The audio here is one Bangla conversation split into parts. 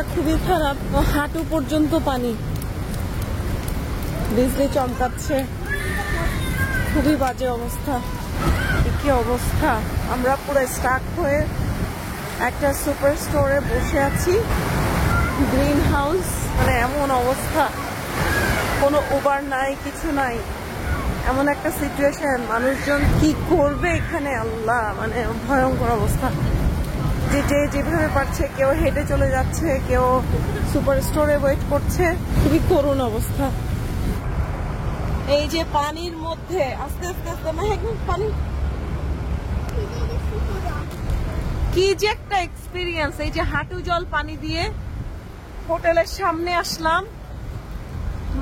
অবস্থা খুবই খারাপ, হাঁটু পর্যন্ত পানি, বিজলি চমকাচ্ছে, খুবই বাজে অবস্থা। কি অবস্থা, আমরা পুরো স্টাক হয়ে একটা সুপার স্টোরে বসে আছি, গ্রিন হাউস, মানে এমন অবস্থা, কোনো উবার নাই, কিছু নাই, এমন একটা সিচুয়েশন। মানুষজন কি করবে এখানে, আল্লাহ, মানে ভয়ঙ্কর অবস্থা। যে যেভাবে পারছে, কেউ হেঁটে চলে যাচ্ছে, কেউ সুপার স্টোরে ওয়েট করছে, খুবই করুণ অবস্থা। এই যে পানির মধ্যে আস্তে আস্তে আস্তে পানি, কি যে একটা এক্সপিরিয়েন্স। এই যে হাঁটু জল পানি দিয়ে হোটেলের সামনে আসলাম,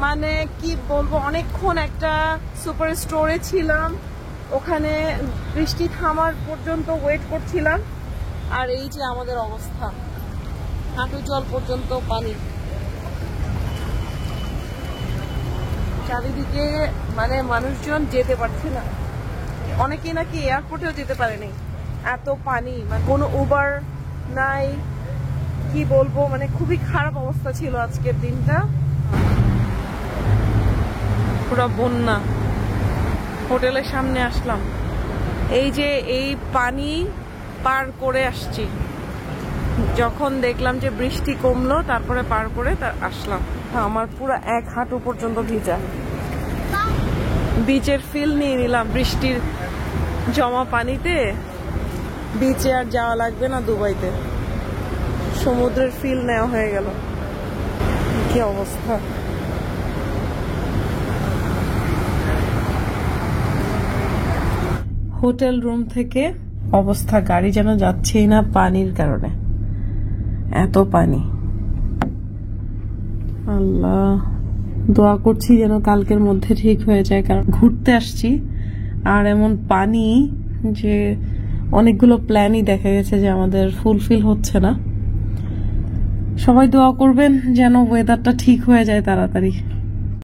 মানে কি বলবো, অনেকক্ষণ একটা সুপার স্টোরে ছিলাম, ওখানে বৃষ্টি থামার পর্যন্ত ওয়েট করছিলাম, আর এই যে আমাদের অবস্থা, হাঁটু জল পর্যন্ত পানি, চারিদিকে, মানে মানুষজন যেতে পারছে না, অনেকেই নাকি এয়ারপোর্টেও যেতে পারেনি, এত পানি, মানে কোনো উবার নাই, কি বলবো, মানে খুবই খারাপ অবস্থা ছিল আজকের দিনটা, পুরো বন্যা। হোটেলের সামনে আসলাম, এই যে এই পানি পার করে আসছি, যখন দেখলাম যে বৃষ্টি কমলো তারপরে পার করে আসলাম। আমার পুরো এক হাঁটু পর্যন্ত ভিজা, বিচের ফিল নিয়ে নিলাম, বৃষ্টির জমা পানিতে বিচে আর যাওয়া লাগবে না, দুবাইতে সমুদ্রের ফিল নেওয়া হয়ে গেল। কি অবস্থা, হোটেল রুম থেকে অবস্থা, গাড়ি যেন যাচ্ছেই না পানির কারণে, এত পানি। আল্লাহ, দোয়া করছি যেন কালকের মধ্যে ঠিক হয়ে যায়, কারণ ঘুরতে আসছি আর এমন পানি যে অনেকগুলো প্ল্যানই দেখা গেছে যে আমাদের ফুলফিল হচ্ছে না। সবাই দোয়া করবেন যেন ওয়েদারটা ঠিক হয়ে যায় তাড়াতাড়ি।